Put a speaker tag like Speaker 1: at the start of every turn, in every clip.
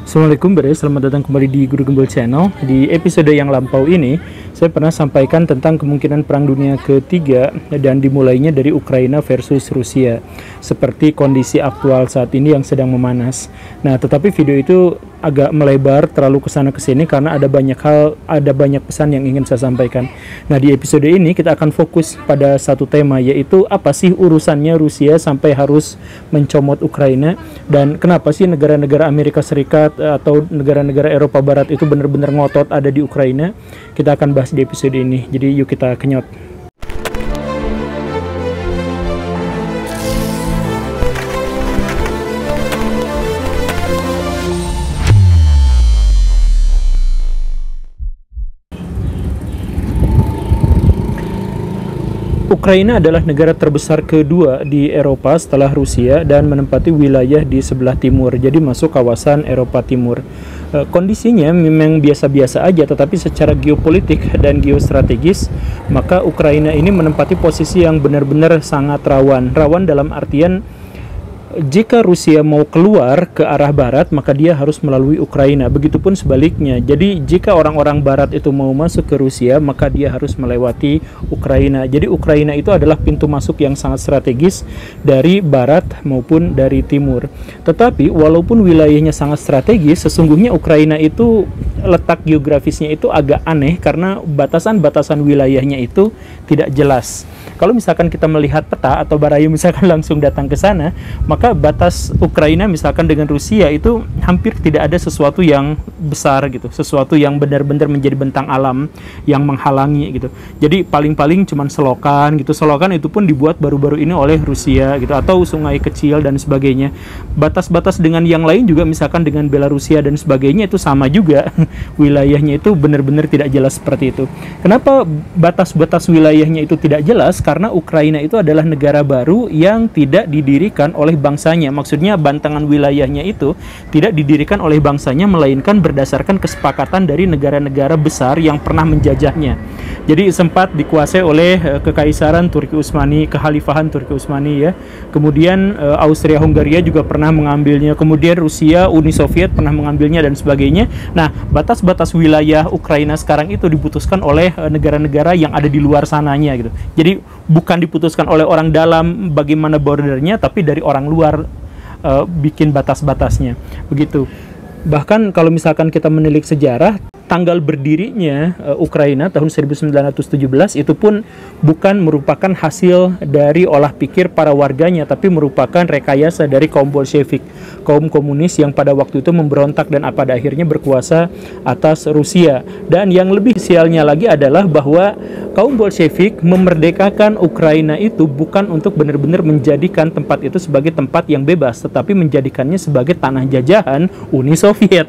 Speaker 1: Assalamualaikum selamat datang kembali di Guru Gembul Channel. Di episode yang lampau ini, saya pernah sampaikan tentang kemungkinan Perang Dunia Ketiga dan dimulainya dari Ukraina versus Rusia, seperti kondisi aktual saat ini yang sedang memanas. Nah, tetapi video itu agak melebar terlalu kesana kesini karena ada banyak pesan yang ingin saya sampaikan. Nah, di episode ini kita akan fokus pada satu tema, yaitu apa sih urusannya Rusia sampai harus mencomot Ukraina, dan kenapa sih negara-negara Amerika Serikat atau negara-negara Eropa Barat itu benar-benar ngotot ada di Ukraina. Kita akan bahas di episode ini, jadi yuk kita kenyot. Ukraina adalah negara terbesar kedua di Eropa setelah Rusia dan menempati wilayah di sebelah timur, jadi masuk kawasan Eropa Timur. Kondisinya memang biasa-biasa aja, tetapi secara geopolitik dan geostrategis, maka Ukraina ini menempati posisi yang benar-benar sangat rawan. Rawan dalam artian, jika Rusia mau keluar ke arah barat, maka dia harus melalui Ukraina. Begitupun sebaliknya. Jadi jika orang-orang barat itu mau masuk ke Rusia, maka dia harus melewati Ukraina. Jadi Ukraina itu adalah pintu masuk yang sangat strategis dari barat maupun dari timur. Tetapi walaupun wilayahnya sangat strategis, sesungguhnya Ukraina itu letak geografisnya itu agak aneh karena batasan-batasan wilayahnya itu tidak jelas. Kalau misalkan kita melihat peta atau Barayu misalkan langsung datang ke sana, maka batas Ukraina misalkan dengan Rusia itu hampir tidak ada sesuatu yang besar gitu, sesuatu yang benar-benar menjadi bentang alam yang menghalangi gitu. Jadi paling-paling cuman selokan gitu. Selokan itu pun dibuat baru-baru ini oleh Rusia gitu, atau sungai kecil dan sebagainya. Batas-batas dengan yang lain juga misalkan dengan Belarusia dan sebagainya itu sama juga. Wilayahnya itu benar-benar tidak jelas seperti itu. Kenapa batas-batas wilayahnya itu tidak jelas? Karena Ukraina itu adalah negara baru yang tidak didirikan oleh bangsanya. Maksudnya bantahan wilayahnya itu tidak didirikan oleh bangsanya, melainkan berdasarkan kesepakatan dari negara-negara besar yang pernah menjajahnya. Jadi sempat dikuasai oleh Kekaisaran Turki Utsmani, Kekhalifahan Turki Utsmani ya. Kemudian Austria-Hungaria juga pernah mengambilnya. Kemudian Rusia, Uni Soviet pernah mengambilnya dan sebagainya. Nah, batas-batas wilayah Ukraina sekarang itu diputuskan oleh negara-negara yang ada di luar sananya gitu. Jadi bukan diputuskan oleh orang dalam bagaimana bordernya, tapi dari orang luar bikin batas-batasnya begitu. Bahkan kalau misalkan kita menilik sejarah, tanggal berdirinya Ukraina tahun 1917 itu pun bukan merupakan hasil dari olah pikir para warganya, tapi merupakan rekayasa dari kaum Bolshevik, kaum komunis yang pada waktu itu memberontak dan pada akhirnya berkuasa atas Rusia. Dan yang lebih sialnya lagi adalah bahwa kaum Bolshevik memerdekakan Ukraina itu bukan untuk benar-benar menjadikan tempat itu sebagai tempat yang bebas, tetapi menjadikannya sebagai tanah jajahan Uni Soviet.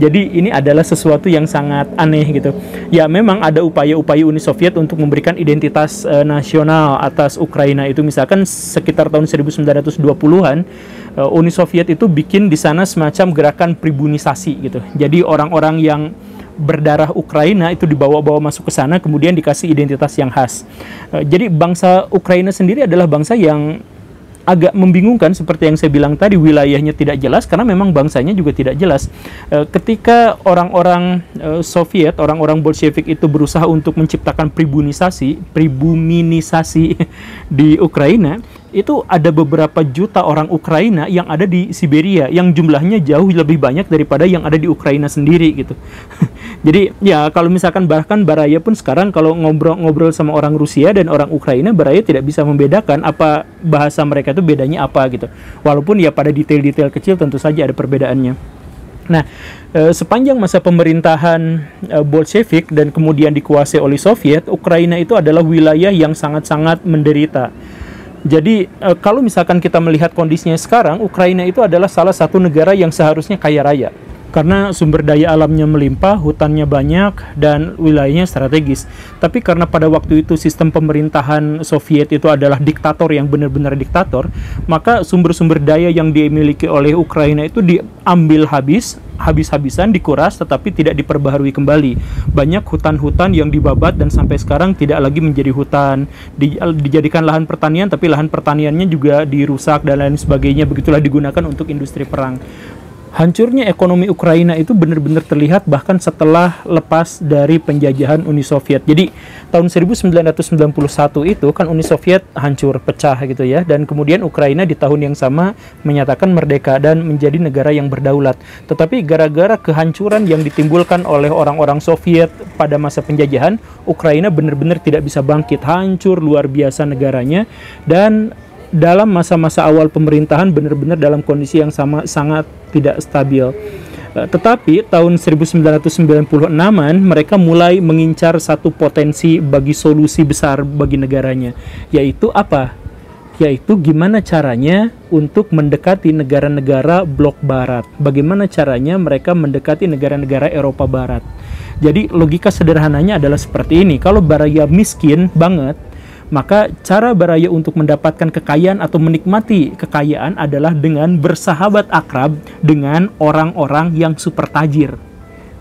Speaker 1: Jadi ini adalah sesuatu yang sangat aneh gitu. Ya memang ada upaya-upaya Uni Soviet untuk memberikan identitas nasional atas Ukraina itu. Misalkan sekitar tahun 1920-an, Uni Soviet itu bikin di sana semacam gerakan pribunisasi gitu. Jadi orang-orang yang berdarah Ukraina itu dibawa-bawa masuk ke sana, kemudian dikasih identitas yang khas. Jadi bangsa Ukraina sendiri adalah bangsa yang agak membingungkan, seperti yang saya bilang tadi, wilayahnya tidak jelas karena memang bangsanya juga tidak jelas. Ketika orang-orang Soviet, orang-orang Bolshevik itu berusaha untuk menciptakan pribuminisasi di Ukraina, itu ada beberapa juta orang Ukraina yang ada di Siberia, yang jumlahnya jauh lebih banyak daripada yang ada di Ukraina sendiri gitu. Jadi ya kalau misalkan bahkan Baraya pun sekarang kalau ngobrol sama orang Rusia dan orang Ukraina, Baraya tidak bisa membedakan apa bahasa mereka itu bedanya apa gitu. Walaupun ya pada detail-detail kecil tentu saja ada perbedaannya. Nah, sepanjang masa pemerintahan Bolshevik dan kemudian dikuasai oleh Soviet, Ukraina itu adalah wilayah yang sangat-sangat menderita. Jadi kalau misalkan kita melihat kondisinya sekarang, Ukraina itu adalah salah satu negara yang seharusnya kaya raya. Karena sumber daya alamnya melimpah, hutannya banyak, dan wilayahnya strategis. Tapi karena pada waktu itu sistem pemerintahan Soviet itu adalah diktator yang benar-benar diktator, maka sumber-sumber daya yang dimiliki oleh Ukraina itu diambil habis-habisan, dikuras, tetapi tidak diperbaharui kembali. Banyak hutan-hutan yang dibabat dan sampai sekarang tidak lagi menjadi hutan. Dijadikan lahan pertanian, tapi lahan pertaniannya juga dirusak dan lain sebagainya. Begitulah digunakan untuk industri perang. Hancurnya ekonomi Ukraina itu benar-benar terlihat bahkan setelah lepas dari penjajahan Uni Soviet. Jadi tahun 1991 itu kan Uni Soviet hancur, pecah gitu ya. Dan kemudian Ukraina di tahun yang sama menyatakan merdeka dan menjadi negara yang berdaulat. Tetapi gara-gara kehancuran yang ditimbulkan oleh orang-orang Soviet pada masa penjajahan, Ukraina benar-benar tidak bisa bangkit, hancur luar biasa negaranya. Dan dalam masa-masa awal pemerintahan benar-benar dalam kondisi yang sangat tidak stabil. Tetapi tahun 1996-an mereka mulai mengincar satu potensi bagi solusi besar bagi negaranya, yaitu apa? Yaitu gimana caranya untuk mendekati negara-negara blok barat. Bagaimana caranya mereka mendekati negara-negara Eropa Barat. Jadi logika sederhananya adalah seperti ini. Kalau Baraya miskin banget, maka cara Baraya untuk mendapatkan kekayaan atau menikmati kekayaan adalah dengan bersahabat akrab dengan orang-orang yang super tajir.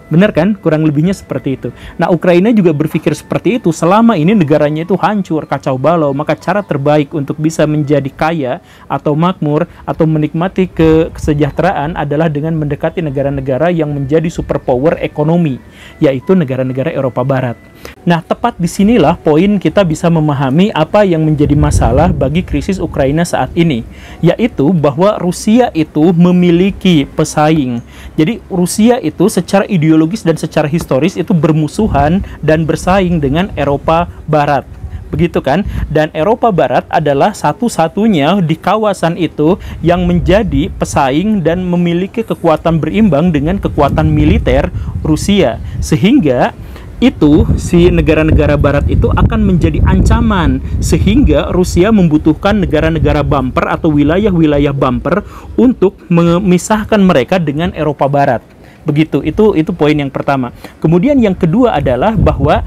Speaker 1: Benar kan? Kurang lebihnya seperti itu. Nah, Ukraina juga berpikir seperti itu. Selama ini negaranya itu hancur, kacau balau, maka cara terbaik untuk bisa menjadi kaya atau makmur atau menikmati kesejahteraan adalah dengan mendekati negara-negara yang menjadi superpower ekonomi, yaitu negara-negara Eropa Barat. Nah, tepat disinilah poin kita bisa memahami apa yang menjadi masalah bagi krisis Ukraina saat ini, yaitu bahwa Rusia itu memiliki pesaing. Jadi Rusia itu secara ideologis dan secara historis itu bermusuhan dan bersaing dengan Eropa Barat. Begitu kan? Dan Eropa Barat adalah satu-satunya di kawasan itu yang menjadi pesaing dan memiliki kekuatan berimbang dengan kekuatan militer Rusia. Sehingga itu si negara-negara barat itu akan menjadi ancaman, sehingga Rusia membutuhkan negara-negara bumper atau wilayah-wilayah bumper untuk memisahkan mereka dengan Eropa Barat. Begitu, itu poin yang pertama. Kemudian yang kedua adalah bahwa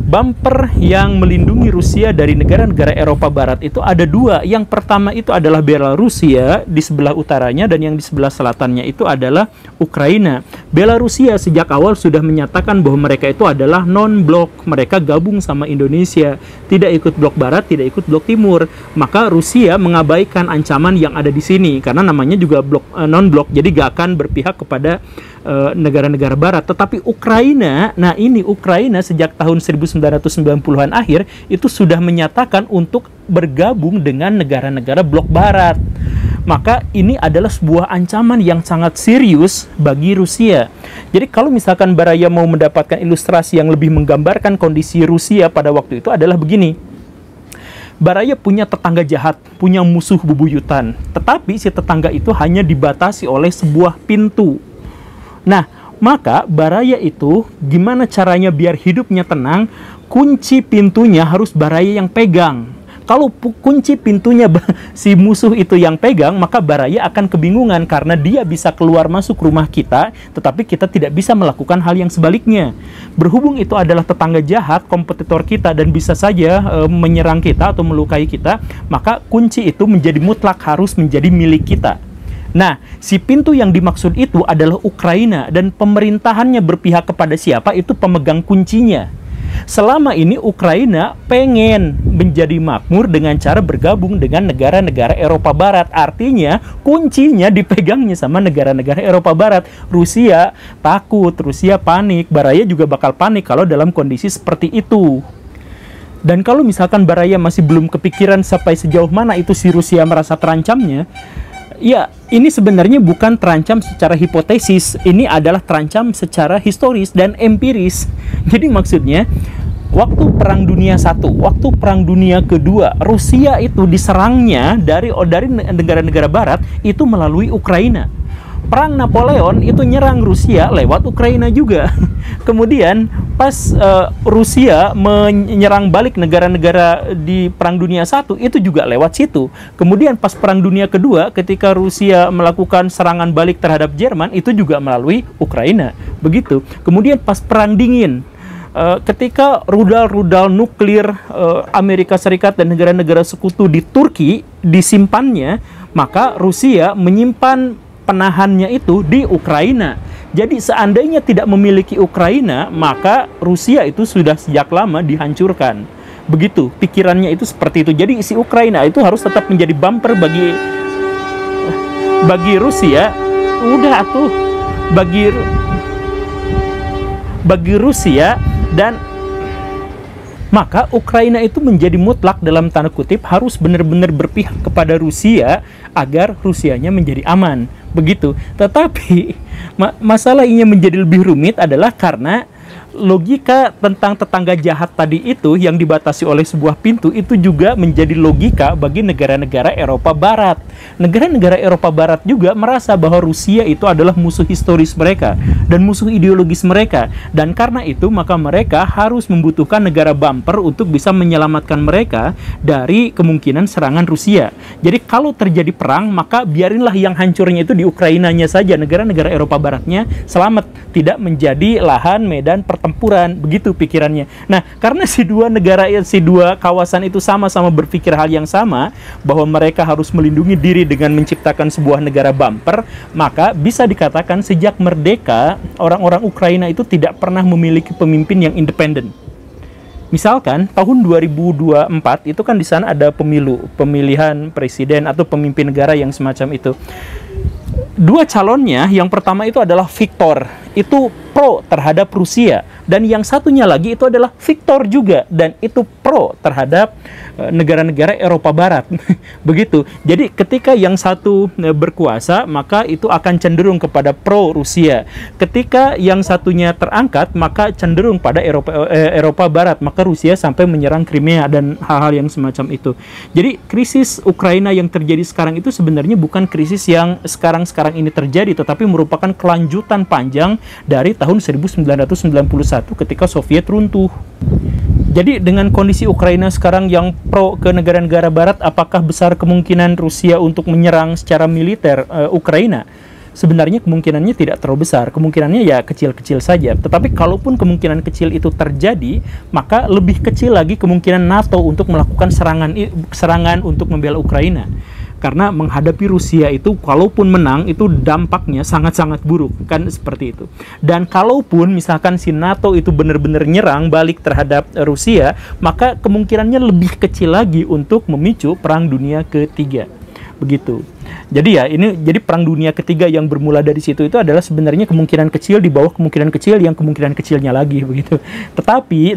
Speaker 1: bumper yang melindungi Rusia dari negara-negara Eropa Barat itu ada dua. Yang pertama itu adalah Belarusia di sebelah utaranya, dan yang di sebelah selatannya itu adalah Ukraina. Belarusia sejak awal sudah menyatakan bahwa mereka itu adalah non-blok. Mereka gabung sama Indonesia, tidak ikut blok Barat, tidak ikut blok Timur. Maka Rusia mengabaikan ancaman yang ada di sini karena namanya juga blok non-blok, jadi gak akan berpihak kepada negara-negara barat. Tetapi Ukraina, nah ini Ukraina sejak tahun 1990-an akhir itu sudah menyatakan untuk bergabung dengan negara-negara blok barat. Maka ini adalah sebuah ancaman yang sangat serius bagi Rusia. Jadi kalau misalkan Baraya mau mendapatkan ilustrasi yang lebih menggambarkan kondisi Rusia pada waktu itu adalah begini. Baraya punya tetangga jahat, punya musuh bebuyutan. Tetapi si tetangga itu hanya dibatasi oleh sebuah pintu. Nah, maka Baraya itu gimana caranya biar hidupnya tenang? Kunci pintunya harus Baraya yang pegang. Kalau kunci pintunya si musuh itu yang pegang, maka Baraya akan kebingungan karena dia bisa keluar masuk rumah kita, tetapi kita tidak bisa melakukan hal yang sebaliknya. Berhubung itu adalah tetangga jahat, kompetitor kita, dan bisa saja menyerang kita atau melukai kita, maka kunci itu menjadi mutlak harus menjadi milik kita. Nah, si pintu yang dimaksud itu adalah Ukraina, dan pemerintahannya berpihak kepada siapa? Itu pemegang kuncinya. Selama ini Ukraina pengen menjadi makmur dengan cara bergabung dengan negara-negara Eropa Barat. Artinya kuncinya dipegangnya sama negara-negara Eropa Barat. Rusia takut, Rusia panik, Baraya juga bakal panik kalau dalam kondisi seperti itu. Dan kalau misalkan Baraya masih belum kepikiran sampai sejauh mana itu si Rusia merasa terancamnya, ya, ini sebenarnya bukan terancam secara hipotesis, ini adalah terancam secara historis dan empiris. Jadi maksudnya, waktu Perang Dunia I, waktu Perang Dunia Kedua, Rusia itu diserangnya dari negara-negara Barat itu melalui Ukraina. Perang Napoleon itu nyerang Rusia lewat Ukraina juga. Kemudian pas Rusia menyerang balik negara-negara di Perang Dunia I itu juga lewat situ. Kemudian pas Perang Dunia Kedua ketika Rusia melakukan serangan balik terhadap Jerman itu juga melalui Ukraina. Begitu. Kemudian pas Perang Dingin, ketika rudal-rudal nuklir Amerika Serikat dan negara-negara sekutu di Turki disimpannya, maka Rusia menyimpan penahannya itu di Ukraina. Jadi seandainya tidak memiliki Ukraina, maka Rusia itu sudah sejak lama dihancurkan. Begitu, pikirannya itu seperti itu. Jadi si Ukraina itu harus tetap menjadi bumper bagi Rusia udah tuh bagi Rusia. Dan maka Ukraina itu menjadi mutlak dalam tanda kutip harus benar-benar berpihak kepada Rusia agar Rusianya menjadi aman, begitu. Tetapi masalah ini menjadi lebih rumit adalah karena logika tentang tetangga jahat tadi itu yang dibatasi oleh sebuah pintu itu juga menjadi logika bagi negara-negara Eropa Barat. Negara-negara Eropa Barat juga merasa bahwa Rusia itu adalah musuh historis mereka dan musuh ideologis mereka. Dan karena itu maka mereka harus membutuhkan negara bumper untuk bisa menyelamatkan mereka dari kemungkinan serangan Rusia. Jadi kalau terjadi perang maka biarinlah yang hancurnya itu di Ukrainanya saja. Negara-negara Eropa Baratnya selamat, tidak menjadi lahan medan pertempuran, begitu pikirannya. Nah, karena si dua kawasan itu sama-sama berpikir hal yang sama, bahwa mereka harus melindungi diri dengan menciptakan sebuah negara bumper, maka bisa dikatakan sejak merdeka, orang-orang Ukraina itu tidak pernah memiliki pemimpin yang independen. Misalkan tahun 2024 itu kan di sana ada pemilihan presiden atau pemimpin negara yang semacam itu. Dua calonnya, yang pertama itu adalah Viktor, itu pro terhadap Rusia, dan yang satunya lagi itu adalah Viktor juga, dan itu pro terhadap negara-negara Eropa Barat. Begitu. Jadi ketika yang satu berkuasa, maka itu akan cenderung kepada pro Rusia. Ketika yang satunya terangkat, maka cenderung pada Eropa Barat, maka Rusia sampai menyerang Crimea dan hal-hal yang semacam itu. Jadi krisis Ukraina yang terjadi sekarang itu sebenarnya bukan krisis yang sekarang ini terjadi, tetapi merupakan kelanjutan panjang dari tahun 1991 ketika Soviet runtuh. Jadi dengan kondisi Ukraina sekarang yang pro ke negara-negara barat, apakah besar kemungkinan Rusia untuk menyerang secara militer Ukraina? Sebenarnya kemungkinannya tidak terlalu besar, kemungkinannya ya kecil-kecil saja. Tetapi kalaupun kemungkinan kecil itu terjadi, maka lebih kecil lagi kemungkinan NATO untuk melakukan serangan untuk membela Ukraina. Karena menghadapi Rusia itu, kalaupun menang, itu dampaknya sangat-sangat buruk, kan seperti itu. Dan kalaupun misalkan si NATO itu benar-benar nyerang balik terhadap Rusia, maka kemungkinannya lebih kecil lagi untuk memicu Perang Dunia Ketiga. Begitu. Jadi jadi Perang Dunia Ketiga yang bermula dari situ itu adalah sebenarnya kemungkinan kecil di bawah kemungkinan kecil yang kemungkinan kecilnya lagi, begitu. Tetapi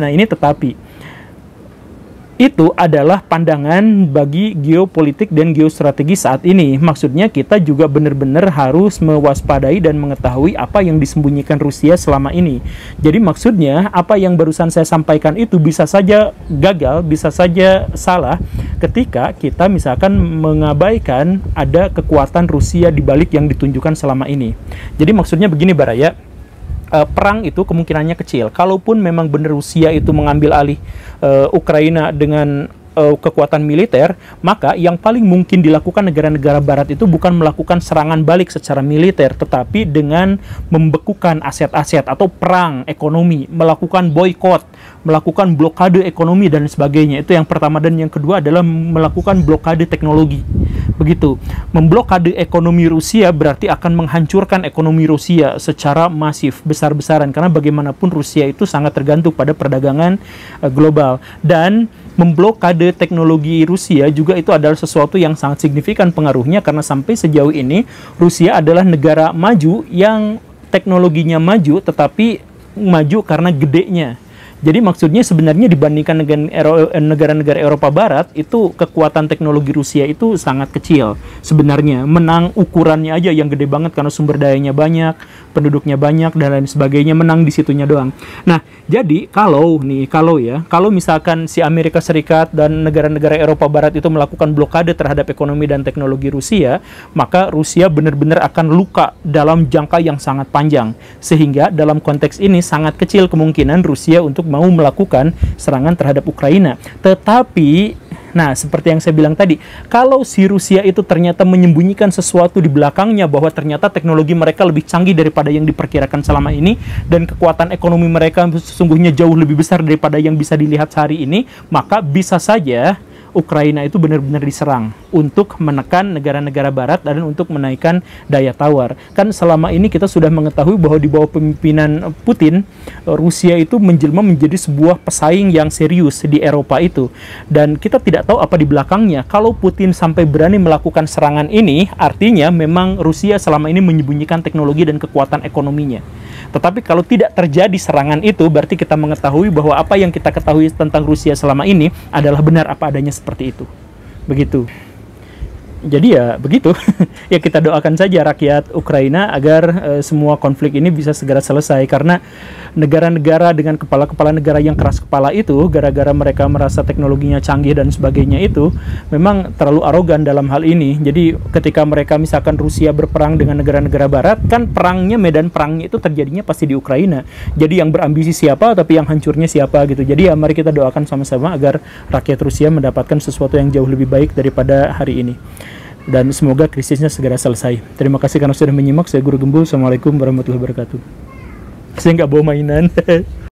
Speaker 1: itu adalah pandangan bagi geopolitik dan geostrategi saat ini. Maksudnya kita juga benar-benar harus mewaspadai dan mengetahui apa yang disembunyikan Rusia selama ini. Jadi maksudnya apa yang barusan saya sampaikan itu bisa saja gagal, bisa saja salah ketika kita misalkan mengabaikan ada kekuatan Rusia di balik yang ditunjukkan selama ini. Jadi maksudnya begini Baraya, perang itu kemungkinannya kecil. Kalaupun memang benar Rusia itu mengambil alih Ukraina dengan kekuatan militer, maka yang paling mungkin dilakukan negara-negara barat itu bukan melakukan serangan balik secara militer, tetapi dengan membekukan aset-aset atau perang ekonomi, melakukan boykot, melakukan blokade ekonomi dan sebagainya. Itu yang pertama. Dan yang kedua adalah melakukan blokade teknologi. Begitu. Memblokade ekonomi Rusia berarti akan menghancurkan ekonomi Rusia secara masif, besar-besaran, karena bagaimanapun Rusia itu sangat tergantung pada perdagangan global. Dan memblokade teknologi Rusia juga itu adalah sesuatu yang sangat signifikan pengaruhnya, karena sampai sejauh ini Rusia adalah negara maju yang teknologinya maju, tetapi maju karena gedenya. Jadi maksudnya sebenarnya dibandingkan negara-negara Eropa Barat, itu kekuatan teknologi Rusia itu sangat kecil. Sebenarnya menang ukurannya aja yang gede banget karena sumber dayanya banyak, penduduknya banyak, dan lain sebagainya, menang di situnya doang. Nah, jadi kalau misalkan si Amerika Serikat dan negara-negara Eropa Barat itu melakukan blokade terhadap ekonomi dan teknologi Rusia, maka Rusia benar-benar akan luka dalam jangka yang sangat panjang. Sehingga dalam konteks ini sangat kecil kemungkinan Rusia untuk mau melakukan serangan terhadap Ukraina. Tetapi, nah seperti yang saya bilang tadi, kalau si Rusia itu ternyata menyembunyikan sesuatu di belakangnya, bahwa ternyata teknologi mereka lebih canggih daripada yang diperkirakan selama ini, dan kekuatan ekonomi mereka sesungguhnya jauh lebih besar daripada yang bisa dilihat sehari ini, maka bisa saja Ukraina itu benar-benar diserang untuk menekan negara-negara barat dan untuk menaikkan daya tawar. Kan selama ini kita sudah mengetahui bahwa di bawah pemimpinan Putin, Rusia itu menjelma menjadi sebuah pesaing yang serius di Eropa itu. Dan kita tidak tahu apa di belakangnya. Kalau Putin sampai berani melakukan serangan ini, artinya memang Rusia selama ini menyembunyikan teknologi dan kekuatan ekonominya. Tetapi kalau tidak terjadi serangan itu, berarti kita mengetahui bahwa apa yang kita ketahui tentang Rusia selama ini adalah benar apa adanya seperti itu. Begitu. Jadi ya begitu. Ya kita doakan saja rakyat Ukraina agar semua konflik ini bisa segera selesai, karena negara-negara dengan kepala-kepala negara yang keras kepala itu, gara-gara mereka merasa teknologinya canggih dan sebagainya itu, memang terlalu arogan dalam hal ini. Jadi ketika mereka misalkan Rusia berperang dengan negara-negara barat, kan perangnya, medan perangnya itu terjadinya pasti di Ukraina. Jadi yang berambisi siapa, tapi yang hancurnya siapa gitu. Jadi ya mari kita doakan sama-sama agar rakyat Rusia mendapatkan sesuatu yang jauh lebih baik daripada hari ini. Dan semoga krisisnya segera selesai. Terima kasih karena sudah menyimak. Saya Guru Gembul. Assalamualaikum warahmatullahi wabarakatuh. Saya nggak bawa mainan.